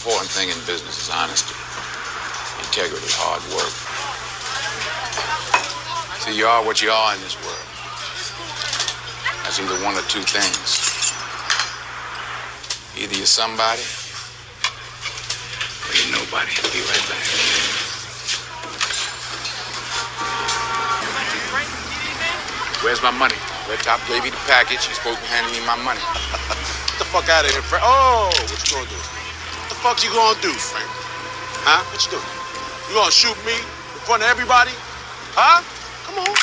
important thing in business is honesty, integrity, hard work. See, you are what you are in this world. That's either one or two things. Either you're somebody, or you're nobody. I'll be right back. Where's my money? Red Top gave you the package. You're supposed to be handing me my money. Get the fuck out of here, Frank. Oh, what you gonna do? What the fuck you gonna do, Frank? Huh? What you doing? You gonna shoot me in front of everybody? Huh? Come on.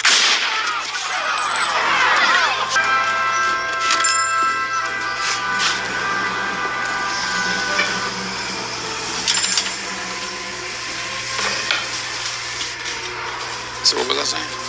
So what was I saying?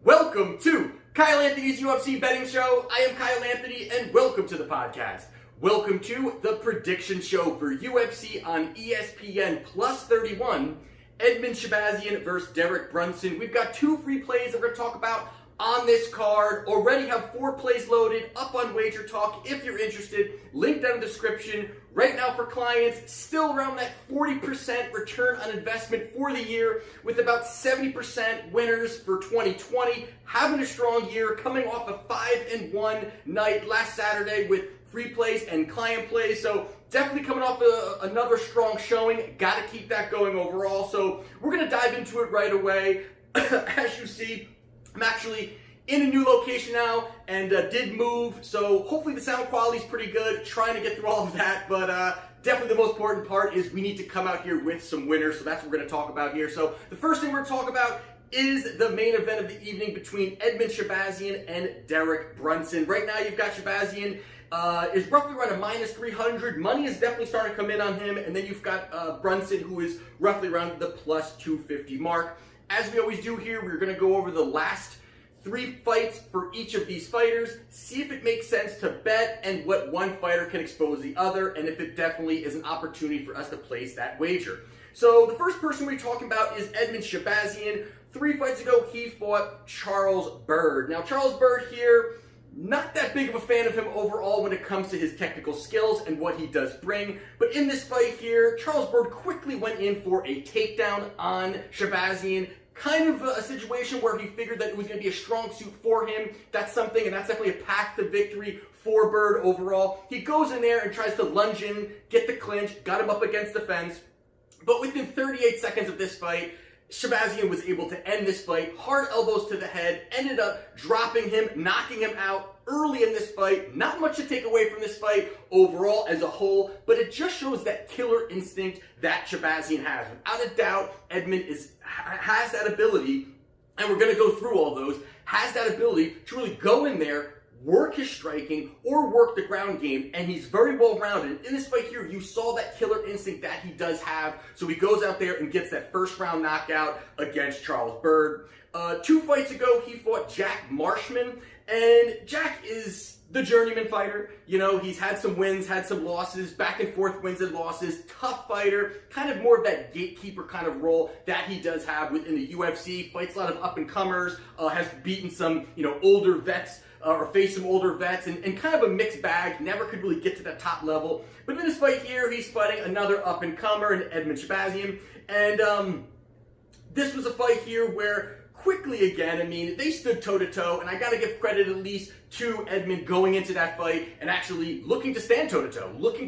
Welcome to Kyle Anthony's UFC Betting Show. I am Kyle Anthony, and welcome to the podcast. Welcome to the prediction show for UFC on ESPN Plus 31. Edmen Shahbazyan versus Derek Brunson. We've got two free plays that we're going to talk about on this card. Already have 4 plays loaded up on WagerTalk if you're interested. Link down in the description. Right now for clients, still around that 40% return on investment for the year, with about 70% winners for 2020. Having a strong year, coming off a 5-1 night last Saturday with free plays and client plays. So definitely coming off another strong showing. Got to keep that going overall. So we're going to dive into it right away. As you see, I'm actually in a new location now and did move. So hopefully the sound quality is pretty good. Trying to get through all of that. But definitely the most important part is we need to come out here with some winners. So that's what we're going to talk about here. So the first thing we're going to talk about is the main event of the evening between Edmen Shahbazyan and Derek Brunson. Right now you've got Shahbazyan is roughly around a minus 300. Money is definitely starting to come in on him. And then you've got Brunson, who is roughly around the plus 250 mark. As we always do here, we're going to go over the last 3 fights for each of these fighters, see if it makes sense to bet and what one fighter can expose the other, and if it definitely is an opportunity for us to place that wager. So the first person we're talking about is Edmen Shahbazyan. 3 fights ago, he fought Charles Byrd. Now, Charles Byrd here, not that big of a fan of him overall when it comes to his technical skills and what he does bring. But in this fight here, Charles Byrd quickly went in for a takedown on Shahbazyan. Kind of a situation where he figured that it was going to be a strong suit for him. That's something, and that's definitely a path to victory for Byrd overall. He goes in there and tries to lunge in, get the clinch, got him up against the fence. But within 38 seconds of this fight, Shahbazyan was able to end this fight. Hard elbows to the head, ended up dropping him, knocking him out early in this fight. Not much to take away from this fight overall as a whole, but it just shows that killer instinct that Shahbazyan has. Without a doubt, Edmen has that ability, and we're going to go through all those, has that ability to really go in there, work his striking, or work the ground game, and he's very well rounded. In this fight here, you saw that killer instinct that he does have, so he goes out there and gets that first round knockout against Charles Byrd. 2 fights ago, he fought Jack Marshman, and Jack is the journeyman fighter. You know, he's had some wins, had some losses, back and forth wins and losses, tough fighter, kind of more of that gatekeeper kind of role that he does have within the UFC, fights a lot of up-and-comers, has beaten some, older vets, or faced some older vets, and kind of a mixed bag, never could really get to that top level. But in this fight here, he's fighting another up-and-comer in Edmen Shahbazyan, and this was a fight here where quickly again, they stood toe-to-toe, and I gotta give credit at least to Edmen going into that fight and actually looking to stand toe-to-toe, looking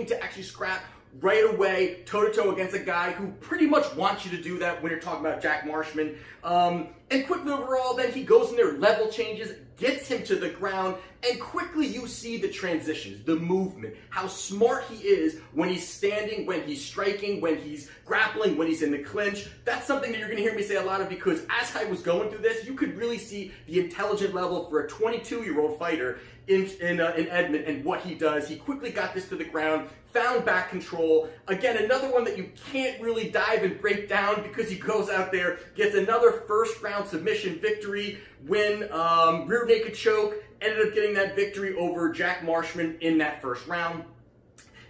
to actually scrap right away, toe-to-toe against a guy who pretty much wants you to do that when you're talking about Jack Marshman. And quickly overall, then he goes in there, level changes, gets him to the ground, and quickly you see the transitions, the movement, how smart he is when he's standing, when he's striking, when he's grappling, when he's in the clinch. That's something that you're going to hear me say a lot of, because as I was going through this, you could really see the intelligent level for a 22-year-old fighter in Edmen and what he does. He quickly got this to the ground, found back control. Again, another one that you can't really dive and break down because he goes out there, gets another first-round submission victory, win, rear naked choke, ended up getting that victory over Jack Marshman in that first round.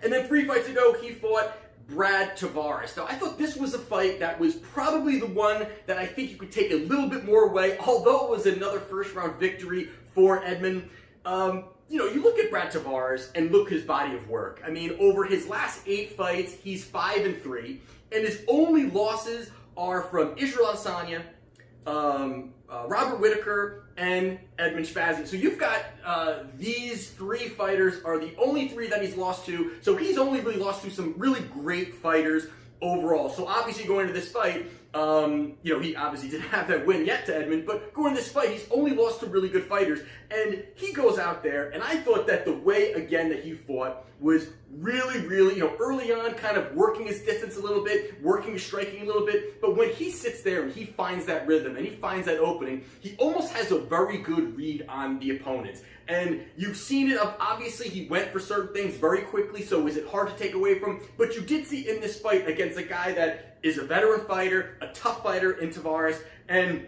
And then 3 fights ago, he fought Brad Tavares. Now, I thought this was a fight that was probably the one that I think you could take a little bit more away, although it was another first-round victory for Edmen. You look at Brad Tavares and look his body of work. I mean, over his last 8 fights, he's 5-3, and his only losses are from Israel Adesanya, Robert Whittaker, and Edmen Shahbazyan. So you've got these 3 fighters are the only 3 that he's lost to. So he's only really lost to some really great fighters overall. So obviously going into this fight, he obviously didn't have that win yet to Edmen, but going into this fight, he's only lost to really good fighters. And he goes out there, and I thought that the way, again, that he fought was really, really, early on kind of working his distance a little bit, working his striking a little bit. But when he sits there and he finds that rhythm and he finds that opening, he almost has a very good read on the opponents. And you've seen it, obviously he went for certain things very quickly, so is it hard to take away from? But you did see in this fight against a guy that is a veteran fighter, a tough fighter in Tavares, and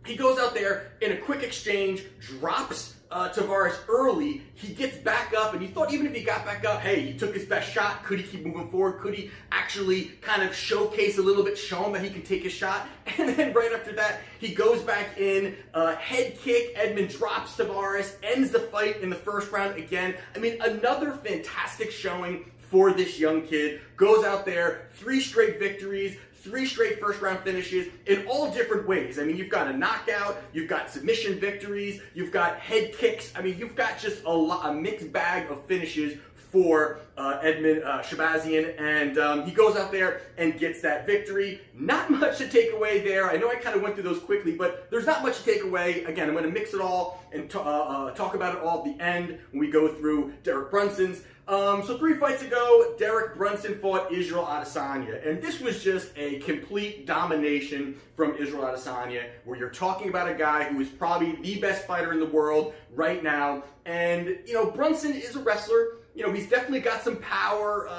he goes out there in a quick exchange, drops Tavares early, he gets back up, and you thought even if he got back up, hey, he took his best shot, could he keep moving forward, could he actually kind of showcase a little bit, show him that he can take his shot, and then right after that, he goes back in, head kick, Edmen drops Tavares, ends the fight in the first round again. I mean, another fantastic showing for this young kid, goes out there, 3 straight victories, 3 straight first-round finishes in all different ways. I mean, you've got a knockout, you've got submission victories, you've got head kicks. I mean, you've got just a mixed bag of finishes for Edmen Shahbazyan, and he goes out there and gets that victory. Not much to take away there. I know I kind of went through those quickly, but there's not much to take away. Again, I'm going to mix it all and talk about it all at the end when we go through Derek Brunson's. So 3 fights ago, Derek Brunson fought Israel Adesanya, and this was just a complete domination from Israel Adesanya, where you're talking about a guy who is probably the best fighter in the world right now, and, Brunson is a wrestler. He's definitely got some power.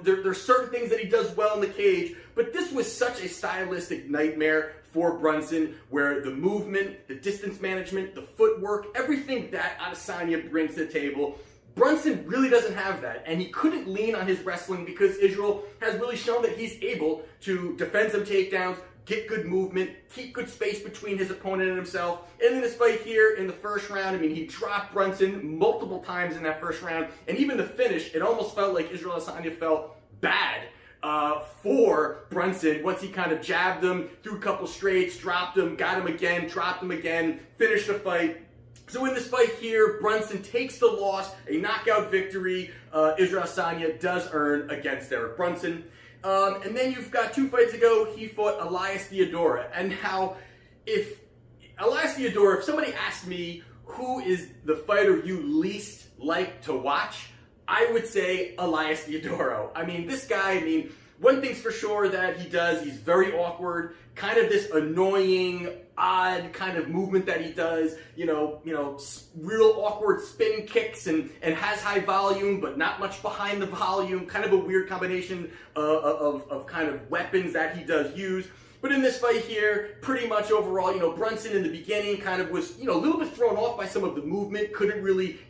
There's certain things that he does well in the cage, but this was such a stylistic nightmare for Brunson, where the movement, the distance management, the footwork, everything that Adesanya brings to the table, Brunson really doesn't have that, and he couldn't lean on his wrestling because Israel has really shown that he's able to defend some takedowns, get good movement, keep good space between his opponent and himself. And in this fight here in the first round, I mean, he dropped Brunson multiple times in that first round, and even the finish, it almost felt like Israel Adesanya felt bad for Brunson once he kind of jabbed him, threw a couple straights, dropped him, got him again, dropped him again, finished the fight. So in this fight here, Brunson takes the loss, a knockout victory. Israel Adesanya does earn against Derek Brunson. And then you've got 2 fights ago, he fought Elias Theodorou. And now, if somebody asked me who is the fighter you least like to watch, I would say Elias Theodorou. I mean, this guy, one thing's for sure that he does, he's very awkward, kind of this annoying, odd kind of movement that he does, real awkward spin kicks and has high volume, but not much behind the volume, kind of a weird combination of kind of weapons that he does use. But in this fight here, pretty much overall, Brunson in the beginning kind of was, a little bit thrown off by some of the movement, couldn't really,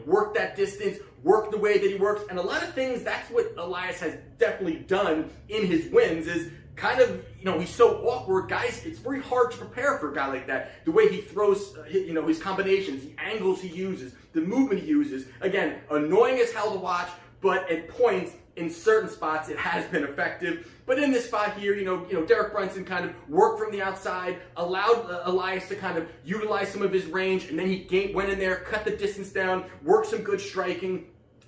work that distance, work the way that he works, and a lot of things, that's what Elias has definitely done in his wins, is kind of, he's so awkward, guys, it's very hard to prepare for a guy like that. The way he throws, his combinations, the angles he uses, the movement he uses, again, annoying as hell to watch, but at points, in certain spots, it has been effective. But in this spot here, Derek Brunson kind of worked from the outside, allowed Elias to kind of utilize some of his range, and then he went in there, cut the distance down, worked some good striking.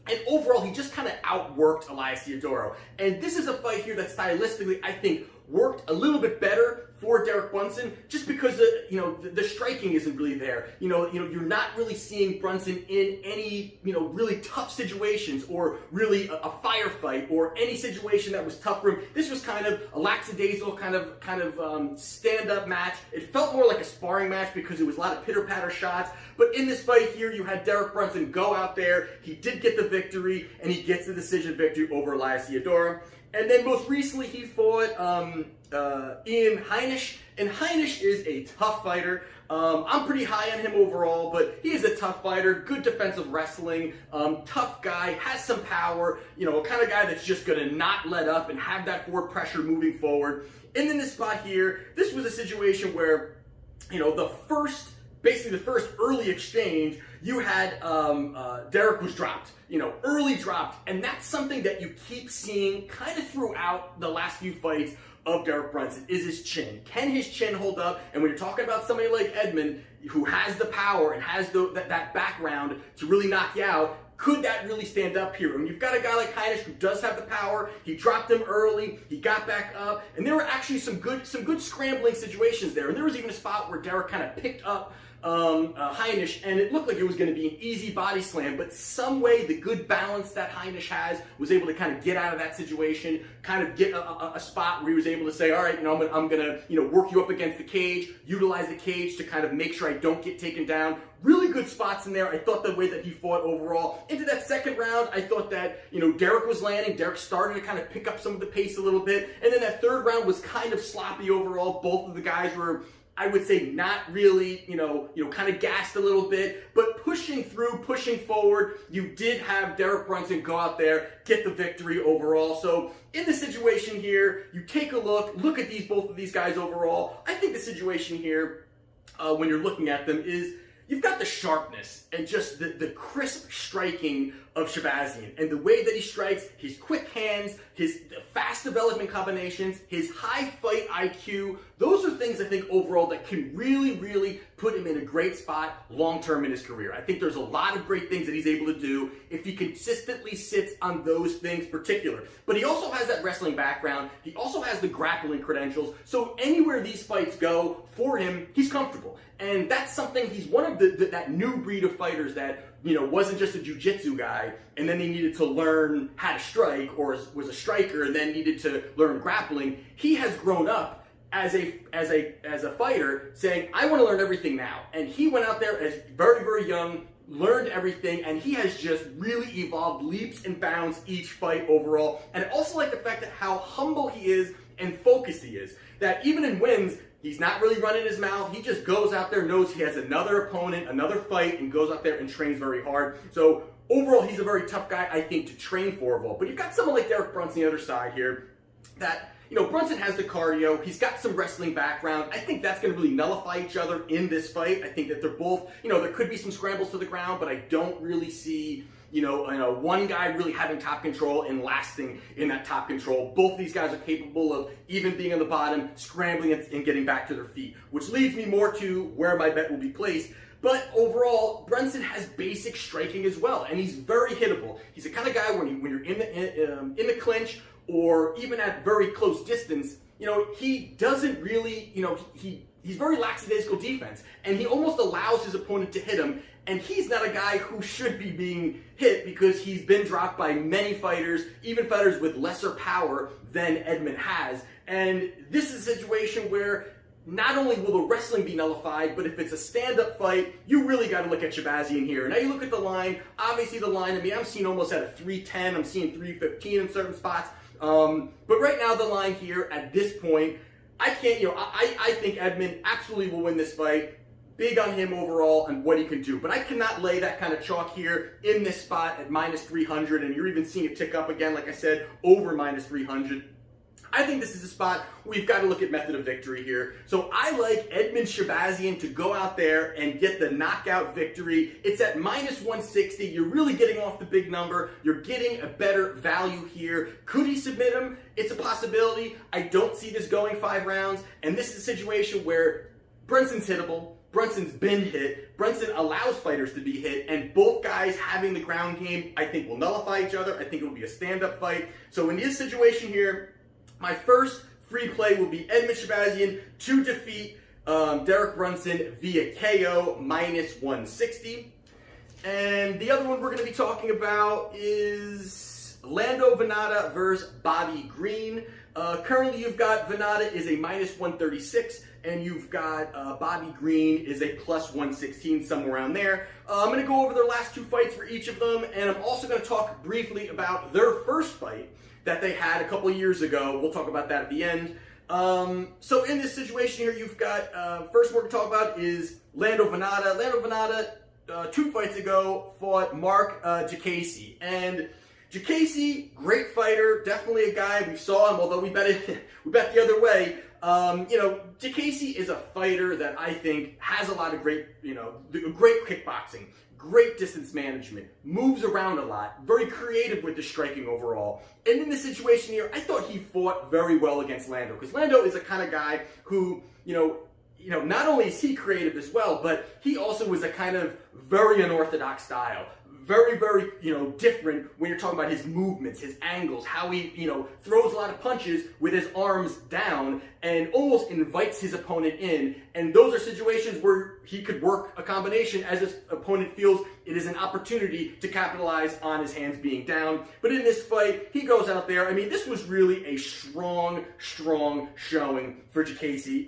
And overall, he just kind of outworked Elias Theodorou. And this is a fight here that stylistically, I think, worked a little bit better for Derek Brunson, just because the striking isn't really there. You're not really seeing Brunson in any really tough situations, or really a firefight, or any situation that was tough for him. This was kind of a lackadaisical kind of stand-up match. It felt more like a sparring match because it was a lot of pitter-patter shots. But in this fight here, you had Derek Brunson go out there. He did get the victory, and he gets the decision victory over Elias Theodorou. And then most recently he fought Ian Heinisch, and Heinisch is a tough fighter. I'm pretty high on him overall, but he is a tough fighter, good defensive wrestling, tough guy, has some power, kind of guy that's just going to not let up and have that forward pressure moving forward. And in this spot here, this was a situation where, basically the first early exchange, you had Derek was dropped, early dropped, and that's something that you keep seeing kind of throughout the last few fights of Derek Brunson, is his chin. Can his chin hold up? And when you're talking about somebody like Edmen, who has the power and has that background to really knock you out, could that really stand up here? And you've got a guy like Heinisch who does have the power. He dropped him early. He got back up, and there were actually some good scrambling situations there. And there was even a spot where Derek kind of picked up Heinisch, and it looked like it was going to be an easy body slam, but some way the good balance that Heinisch has was able to kind of get out of that situation, kind of get a spot where he was able to say, all right, I'm going to work you up against the cage, utilize the cage to kind of make sure I don't get taken down. Really good spots in there. I thought the way that he fought overall. Into that second round, I thought that, Derek was landing. Derek started to kind of pick up some of the pace a little bit. And then that third round was kind of sloppy overall. Both of the guys were, I would say, not really, kind of gassed a little bit, but pushing through, pushing forward. You did have Derek Brunson go out there, get the victory overall. So in the situation here, you take a look at both of these guys overall. I think the situation here, when you're looking at them, is you've got the sharpness and just the crisp striking of Shahbazyan, and the way that he strikes, his quick hands, his fast development combinations, his high fight IQ. Those are things I think overall that can really, really put him in a great spot long-term in his career. I think there's a lot of great things that he's able to do if he consistently sits on those things particular. But he also has that wrestling background. He also has the grappling credentials. So anywhere these fights go for him, he's comfortable. And that's something, he's one of that new breed of fighters that, wasn't just a jiu-jitsu guy, and then they needed to learn how to strike, or was a striker and then needed to learn grappling. He has grown up as a fighter saying, I want to learn everything now. And he went out there as very, very young, learned everything, and he has just really evolved leaps and bounds each fight overall. And I also like the fact that how humble he is and focused he is. That even in wins, he's not really running his mouth. He just goes out there, knows he has another opponent, another fight, and goes out there and trains very hard. So overall, he's a very tough guy, I think, to train for overall. But you've got someone like Derek Brunson on the other side here that, Brunson has the cardio. He's got some wrestling background. I think that's going to really nullify each other in this fight. I think that they're both, there could be some scrambles to the ground, but I don't really see one guy really having top control and lasting in that top control. Both of these guys are capable of even being on the bottom, scrambling and getting back to their feet, which leads me more to where my bet will be placed. But overall, Brunson has basic striking as well, and he's very hittable. He's the kind of guy when you're in the clinch or even at very close distance, he doesn't really, he's very lackadaisical defense, and he almost allows his opponent to hit him. And he's not a guy who should be being hit because he's been dropped by many fighters, even fighters with lesser power than Edmen has. And this is a situation where not only will the wrestling be nullified, but if it's a stand-up fight, you really got to look at Shahbazyan here. Now you look at the line, obviously the line, I'm seeing almost at a 310, I'm seeing 315 in certain spots. But right now the line here at this point, I can't, I think Edmen absolutely will win this fight. Big on him overall and what he can do. But I cannot lay that kind of chalk here in this spot at minus 300, and you're even seeing it tick up again, like I said, over minus 300. I think this is a spot where you've got to look at method of victory here. So I like Edmen Shahbazyan to go out there and get the knockout victory. It's at minus 160. You're really getting off the big number. You're getting a better value here. Could he submit him? It's a possibility. I don't see this going 5 rounds. And this is a situation where Brunson's hittable. Brunson's been hit. Brunson allows fighters to be hit, and both guys having the ground game, I think, will nullify each other. I think it will be a stand-up fight. So in this situation here, my first free play will be Edmen Shahbazyan to defeat Derek Brunson via KO minus 160. And the other one we're going to be talking about is Lando Vannata versus Bobby Green. Currently, you've got Vannata is a minus 136. and you've got Bobby Green is a plus 116, somewhere around there. I'm going to go over their last 2 fights for each of them, and I'm also going to talk briefly about their first fight that they had a couple of years ago. We'll talk about that at the end. So in this situation here, you've got, first we're going to talk about is Lando Vannata. Lando Vannata, 2 fights ago, fought Mark Giacasi. And Giacasi, great fighter, definitely a guy, we saw him, although we bet the other way. Giacasi is a fighter that I think has a lot of great kickboxing, great distance management, moves around a lot, very creative with the striking overall. And in this situation here, I thought he fought very well against Lando, because Lando is a kind of guy who, not only is he creative as well, but he also was a kind of very unorthodox style. Very, very, different when you're talking about his movements, his angles, how he, throws a lot of punches with his arms down and almost invites his opponent in. And those are situations where he could work a combination as his opponent feels it is an opportunity to capitalize on his hands being down. But in this fight, he goes out there. I mean, this was really a strong showing for Giacasi.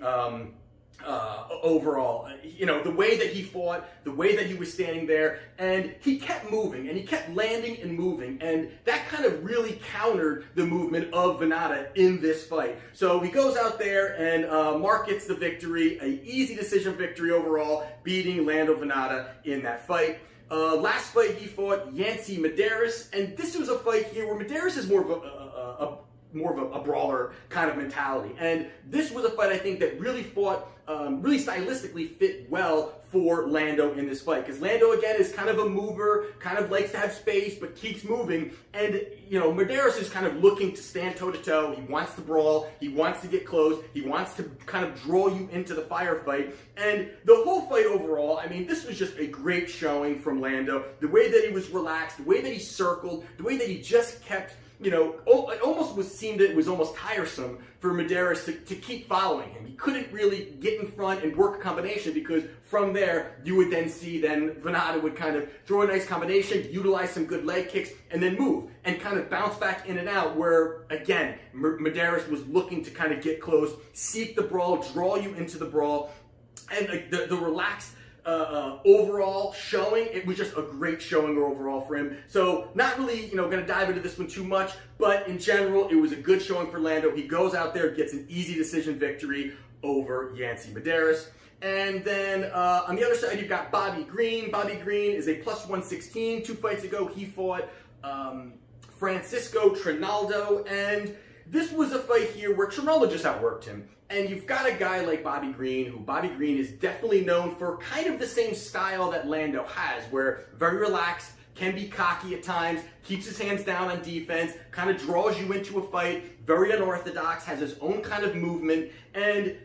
Overall, the way that he fought, the way that he was standing there, and he kept moving, and he kept landing and moving, and that kind of really countered the movement of Vannata in this fight. So he goes out there, and Mark gets the victory, an easy decision victory overall, beating Lando Vannata in that fight. Last fight he fought Yancy Medeiros, and this was a fight here where Medeiros is more of a brawler kind of mentality. And this was a fight, I think, that really fought, really stylistically fit well for Lando in this fight. Because Lando, again, is kind of a mover, kind of likes to have space, but keeps moving. And, Medeiros is kind of looking to stand toe-to-toe. He wants to brawl. He wants to get close. He wants to kind of draw you into the firefight. And the whole fight overall, I mean, this was just a great showing from Lando. The way that he was relaxed, the way that he circled, the way that he just kept, it almost seemed it was almost tiresome for Medeiros to keep following him. He couldn't really get in front and work a combination, because from there, you would then see Vannata would kind of throw a nice combination, utilize some good leg kicks, and then move and kind of bounce back in and out, where, again, Medeiros was looking to kind of get close, seek the brawl, draw you into the brawl, and the relaxed overall showing, it was just a great showing overall for him. So not really, going to dive into this one too much, but in general, it was a good showing for Lando. He goes out there, gets an easy decision victory over Yancy Medeiros. And then on the other side, you've got Bobby Green. Bobby Green is a plus 116. 2 fights ago, he fought Francisco Trinaldo, and this was a fight here where Trinaldo just outworked him. And you've got a guy like Bobby Green, who Bobby Green is definitely known for kind of the same style that Lando has, where very relaxed, can be cocky at times, keeps his hands down on defense, kind of draws you into a fight, very unorthodox, has his own kind of movement. And,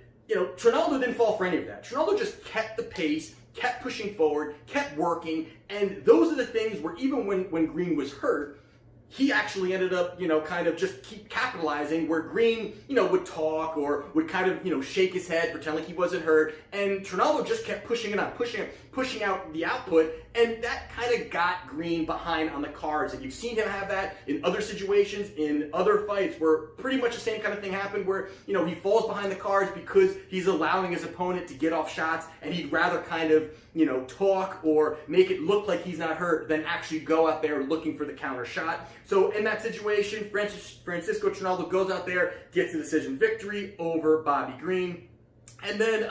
Trinaldo didn't fall for any of that. Trinaldo just kept the pace, kept pushing forward, kept working, and those are the things where even when Green was hurt, he actually ended up, kind of just keep capitalizing, where Green, would talk or would kind of, shake his head, pretend like he wasn't hurt. And Trinaldo just kept pushing it on, pushing out the output. And that kind of got Green behind on the cards. And you've seen him have that in other situations, in other fights, where pretty much the same kind of thing happened, where, he falls behind the cards because he's allowing his opponent to get off shots, and he'd rather kind of, talk or make it look like he's not hurt than actually go out there looking for the counter shot. So in that situation, Francisco Trinaldo goes out there, gets a decision victory over Bobby Green. And then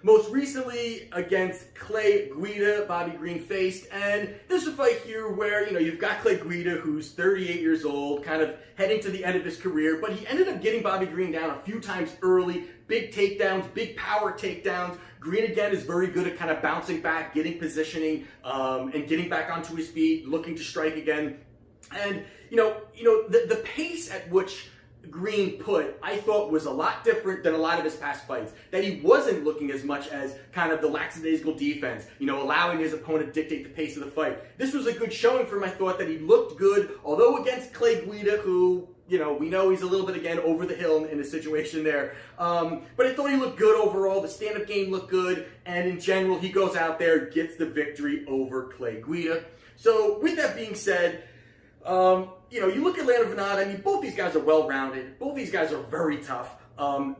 most recently against Clay Guida, Bobby Green faced. And this is a fight here where, you've got Clay Guida, who's 38 years old, kind of heading to the end of his career, but he ended up getting Bobby Green down a few times early. Big takedowns, big power takedowns. Green, again, is very good at kind of bouncing back, getting positioning, and getting back onto his feet, looking to strike again. And, the pace at which Green put, I thought, was a lot different than a lot of his past fights. That he wasn't looking as much as kind of the lackadaisical defense, allowing his opponent to dictate the pace of the fight. This was a good showing for him. I thought that he looked good, although against Clay Guida, who, we know he's a little bit, again, over the hill in a situation there. But I thought he looked good overall. The stand-up game looked good. And in general, he goes out there, gets the victory over Clay Guida. So with that being said, you look at Lando Vannata, I mean, both these guys are well-rounded. Both these guys are very tough.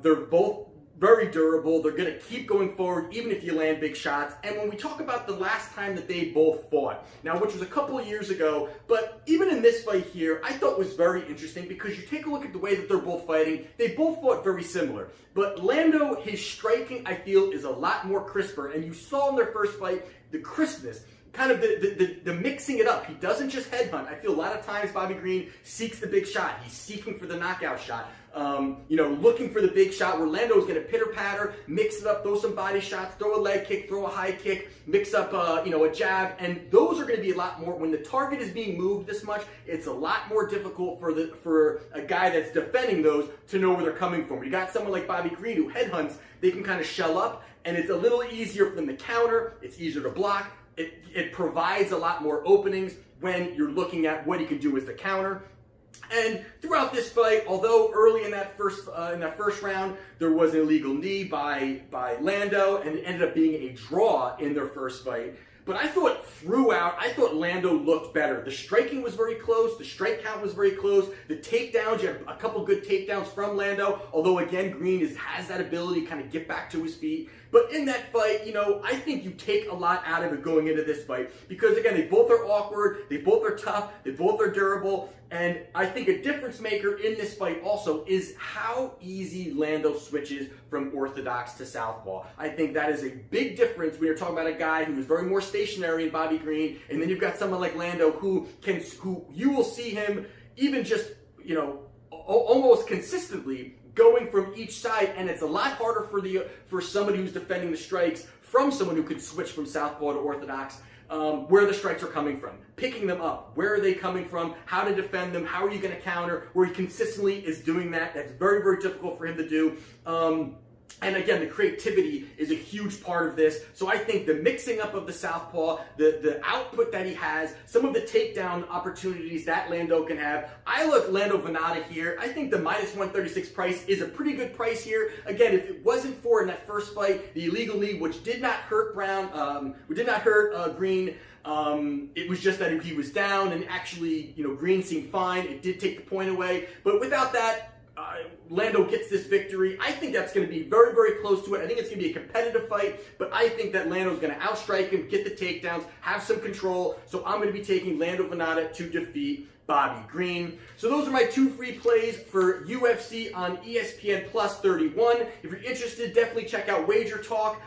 They're both very durable. They're going to keep going forward even if you land big shots. And when we talk about the last time that they both fought, now which was a couple of years ago, but even in this fight here, I thought was very interesting because you take a look at the way that they're both fighting. They both fought very similar. But Lando, his striking, I feel, is a lot more crisper. And you saw in their first fight the crispness, kind of the mixing it up. He doesn't just headhunt. I feel a lot of times Bobby Green seeks the big shot. He's seeking for the knockout shot. Looking for the big shot where Lando's going to pitter-patter, mix it up, throw some body shots, throw a leg kick, throw a high kick, mix up, a jab. And those are going to be a lot more, when the target is being moved this much, it's a lot more difficult for a guy that's defending those to know where they're coming from. When you got someone like Bobby Green who headhunts, they can kind of shell up, and it's a little easier for them to counter. It's easier to block. It provides a lot more openings when you're looking at what he can do as the counter. And throughout this fight, although early in that first round there was an illegal knee by Lando, and it ended up being a draw in their first fight. But I thought Lando looked better. The striking was very close. The strike count was very close. The takedowns, you had a couple good takedowns from Lando. Although, again, Green has that ability to kind of get back to his feet. But in that fight, I think you take a lot out of it going into this fight. Because, again, they both are awkward. They both are tough. They both are durable. And I think a difference maker in this fight also is how easy Lando switches from orthodox to southpaw. I think that is a big difference when you're talking about a guy who is very more stationary in Bobby Green, and then you've got someone like Lando who you will see him even just, almost consistently going from each side, and it's a lot harder for somebody who's defending the strikes from someone who could switch from southpaw to orthodox. Where the strikes are coming from, picking them up, where are they coming from, how to defend them, how are you going to counter, where he consistently is doing that. That's very, very difficult for him to do. And again, the creativity is a huge part of this. So I think the mixing up of the southpaw, the output that he has, some of the takedown opportunities that Lando can have. I look Lando Vannata here. I think the -136 price is a pretty good price here. Again, if it wasn't for in that first fight, the illegal knee, which did not hurt Green. It was just that he was down, and actually, Green seemed fine. It did take the point away. But without that, Lando gets this victory. I think that's going to be very, very close to it. I think it's going to be a competitive fight, but I think that Lando's going to outstrike him, get the takedowns, have some control. So I'm going to be taking Lando Vannata to defeat Bobby Green. So those are my 2 free plays for UFC on ESPN Plus 31. If you're interested, definitely check out WagerTalk.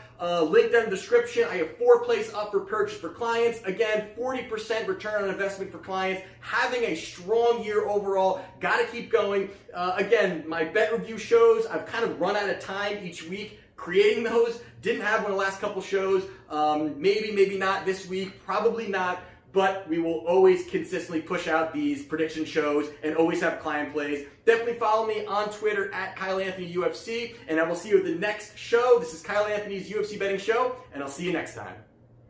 Link down in the description. I have 4 plays up for purchase for clients. Again, 40% return on investment for clients. Having a strong year overall. Got to keep going. Again, my bet review shows, I've kind of run out of time each week creating those. Didn't have one of the last couple shows. Maybe not this week. Probably not. But we will always consistently push out these prediction shows and always have client plays. Definitely follow me on Twitter at KyleAnthonyUFC, and I will see you at the next show. This is Kyle Anthony's UFC Betting Show, and I'll see you next time.